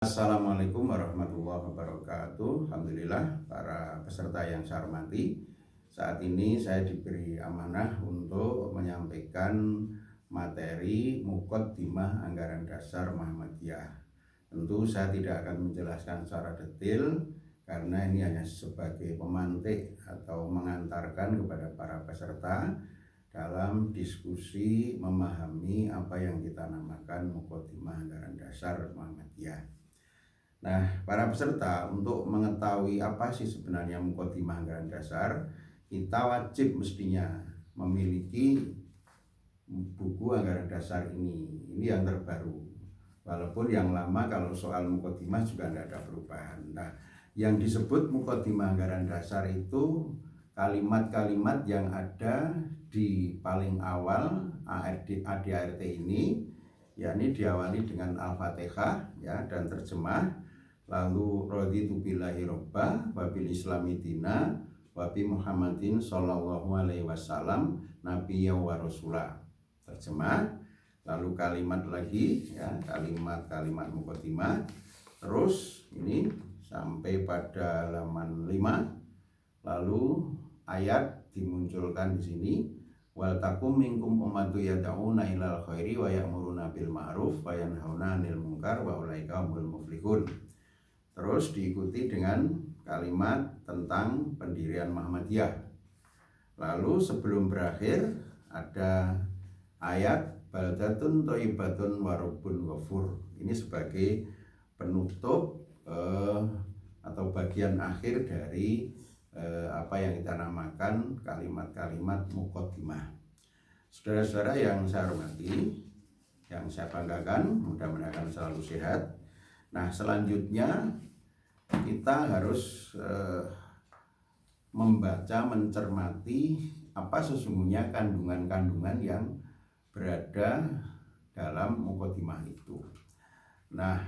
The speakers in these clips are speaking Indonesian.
Assalamualaikum warahmatullahi wabarakatuh. Alhamdulillah para peserta yang saya hormati, saat ini saya diberi amanah untuk menyampaikan materi Muqaddimah Anggaran Dasar Muhammadiyah. Tentu saya tidak akan menjelaskan secara detail karena ini hanya sebagai pemantik atau mengantarkan kepada para peserta dalam diskusi memahami apa yang kita namakan Muqaddimah Anggaran Dasar Muhammadiyah. Nah, para peserta untuk mengetahui apa sih sebenarnya Muqaddimah Anggaran Dasar, kita wajib mestinya memiliki buku anggaran dasar ini. Ini yang terbaru. Walaupun yang lama kalau soal Muqaddimah juga tidak ada perubahan. Nah, yang disebut Muqaddimah Anggaran Dasar itu kalimat-kalimat yang ada di paling awal ADART ini, yakni diawali dengan Al-Fatihah ya, dan terjemah, lalu raditu billahi robba wa bil islami dina wa bi Muhammadin sallallahu alaihi wasallam nabiyya wa rasulah. Terjemah, lalu kalimat lagi ya, kalimat-kalimat Muqaddimah. Terus ini sampai pada halaman 5. Lalu ayat dimunculkan di sini, wal takum minkum ummatu yad'una ilal khairi wa ya'muruna bil ma'ruf wa yanhauna 'anil munkar wa ulaika humul muflihun. Terus diikuti dengan kalimat tentang pendirian Muhammadiyah. Lalu sebelum berakhir ada ayat baldatun thayyibatun wa rabbun ghafur. Ini sebagai penutup atau bagian akhir dari apa yang kita namakan kalimat-kalimat Muqaddimah. Saudara-saudara yang saya hormati, yang saya banggakan, mudah-mudahan selalu sehat. Nah, selanjutnya kita harus membaca, mencermati apa sesungguhnya kandungan-kandungan yang berada dalam Muqaddimah itu. Nah,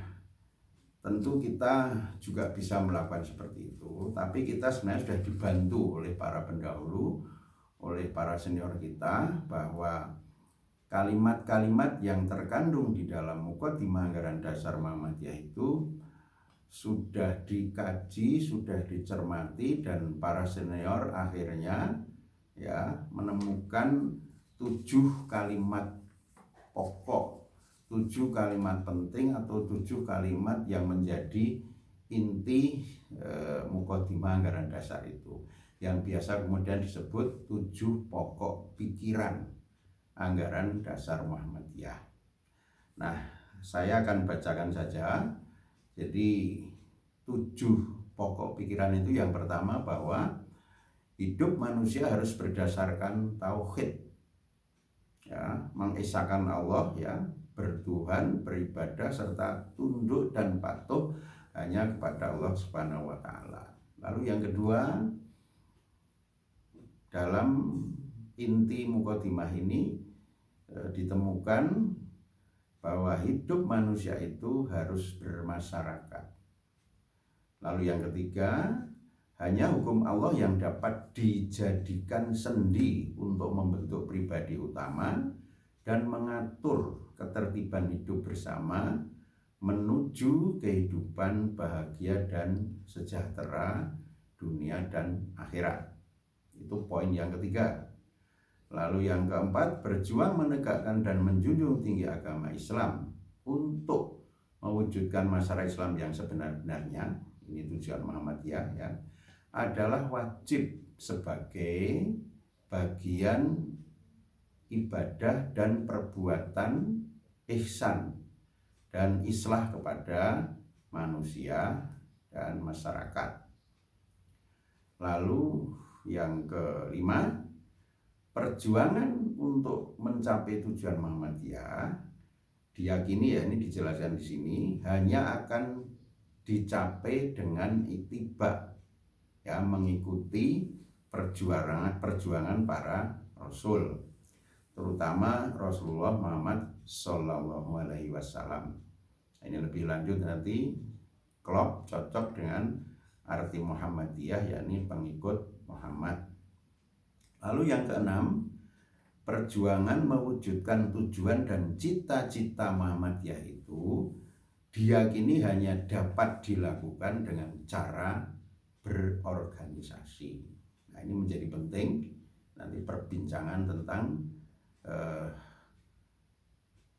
tentu kita juga bisa melakukan seperti itu, tapi kita sebenarnya sudah dibantu oleh para pendahulu, oleh para senior kita, bahwa kalimat-kalimat yang terkandung di dalam Muqaddimah Anggaran Dasar Muhammadiyah itu sudah dikaji, sudah dicermati, dan para senior akhirnya ya menemukan 7 kalimat pokok, 7 kalimat penting atau 7 kalimat yang menjadi inti Muqaddimah Anggaran Dasar itu, yang biasa kemudian disebut 7 pokok pikiran Anggaran Dasar Muhammadiyah. Nah, saya akan bacakan saja. Jadi 7 pokok pikiran itu, yang pertama bahwa hidup manusia harus berdasarkan tauhid ya, mengesahkan Allah ya, bertuhan, beribadah, serta tunduk dan patuh hanya kepada Allah Subhanahu wa Ta'ala. Lalu yang kedua, dalam inti Muqaddimah ini ditemukan bahwa hidup manusia itu harus bermasyarakat. Lalu yang ketiga, hanya hukum Allah yang dapat dijadikan sendi untuk membentuk pribadi utama dan mengatur ketertiban hidup bersama menuju kehidupan bahagia dan sejahtera dunia dan akhirat. Itu poin yang ketiga. Lalu yang keempat, berjuang menegakkan dan menjunjung tinggi agama Islam untuk mewujudkan masyarakat Islam yang sebenar-benarnya. Ini tujuan Muhammadiyah ya, adalah wajib sebagai bagian ibadah dan perbuatan ihsan dan islah kepada manusia dan masyarakat. Lalu yang kelima, perjuangan untuk mencapai tujuan Muhammadiyah diyakini, ya ini dijelaskan di sini, hanya akan dicapai dengan ittiba ya, mengikuti perjuangan para rasul, terutama Rasulullah Muhammad Sallallahu Alaihi Wasallam. Ini lebih lanjut nanti klop cocok dengan arti Muhammadiyah, yakni pengikut Muhammad. Lalu yang keenam, perjuangan mewujudkan tujuan dan cita-cita Muhammadiyah itu diyakini hanya dapat dilakukan dengan cara berorganisasi. Nah, ini menjadi penting nanti perbincangan tentang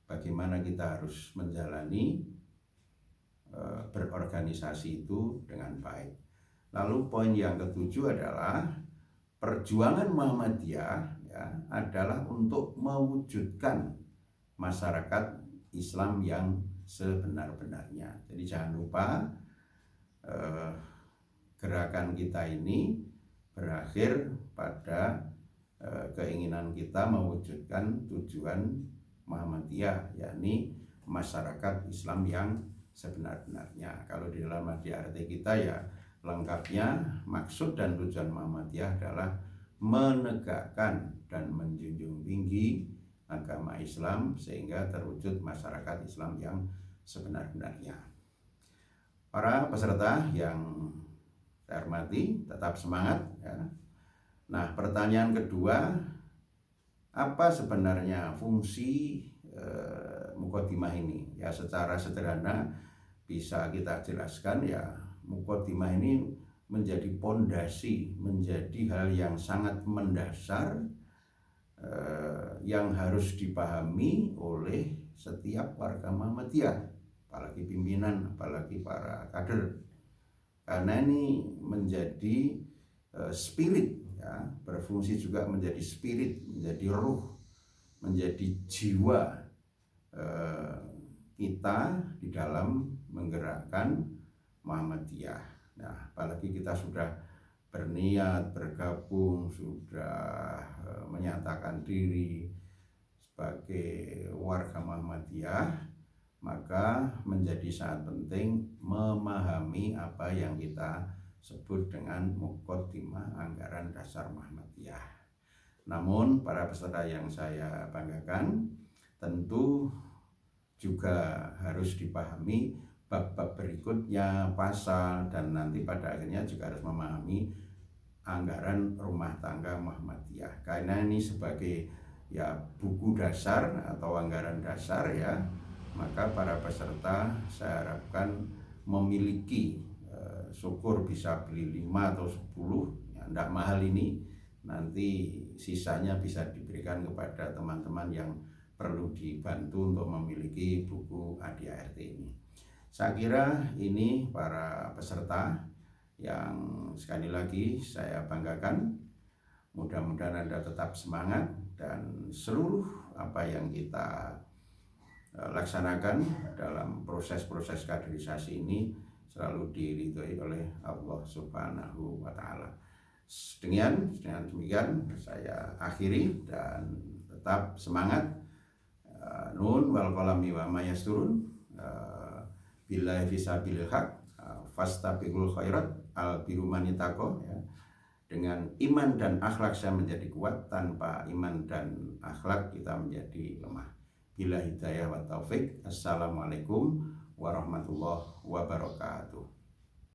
bagaimana kita harus menjalani berorganisasi itu dengan baik. Lalu poin yang ketujuh adalah perjuangan Muhammadiyah ya, adalah untuk mewujudkan masyarakat Islam yang sebenar-benarnya. Jadi jangan lupa gerakan kita ini berakhir pada keinginan kita mewujudkan tujuan Muhammadiyah, yakni masyarakat Islam yang sebenar-benarnya. Kalau di dalam ADART kita ya lengkapnya, maksud dan tujuan Muhammadiyah adalah menegakkan dan menjunjung tinggi agama Islam sehingga terwujud masyarakat Islam yang sebenar-benarnya. Para peserta yang saya hormati, tetap semangat ya. Nah, pertanyaan kedua, apa sebenarnya fungsi muqaddimah ini? Ya, secara sederhana bisa kita jelaskan ya, muqaddimah ini menjadi pondasi, menjadi hal yang sangat mendasar yang harus dipahami oleh setiap warga Muhammadiyah, apalagi pimpinan, apalagi para kader. Karena ini menjadi spirit ya, berfungsi juga menjadi spirit, menjadi ruh, menjadi jiwa kita di dalam menggerakkan Muhammadiyah. Nah, apalagi kita sudah berniat bergabung, sudah menyatakan diri sebagai warga Muhammadiyah, maka menjadi sangat penting memahami apa yang kita sebut dengan muqaddimah anggaran dasar Muhammadiyah. Namun para peserta yang saya banggakan, tentu juga harus dipahami bab-bab berikutnya, pasal, dan nanti pada akhirnya juga harus memahami anggaran rumah tangga Muhammadiyah. Karena ini sebagai ya buku dasar atau anggaran dasar ya, maka para peserta saya harapkan memiliki, syukur bisa beli 5 atau 10, ya tidak mahal ini, nanti sisanya bisa diberikan kepada teman-teman yang perlu dibantu untuk memiliki buku ADART ini. Saya kira ini para peserta yang sekali lagi saya banggakan. Mudah-mudahan Anda tetap semangat dan seluruh apa yang kita laksanakan dalam proses-proses kaderisasi ini selalu diridhoi oleh Allah Subhanahu wa Ta'ala. Dengan demikian saya akhiri dan tetap semangat. Nun wal qalami wa ma yasturun, billahi fisabilil haq, fastabiqul khairat, al biru manitaqo ya. Dengan iman dan akhlak saya menjadi kuat, tanpa iman dan akhlak kita menjadi lemah. Bila hidayah wa taufik. Assalamualaikum warahmatullahi wabarakatuh.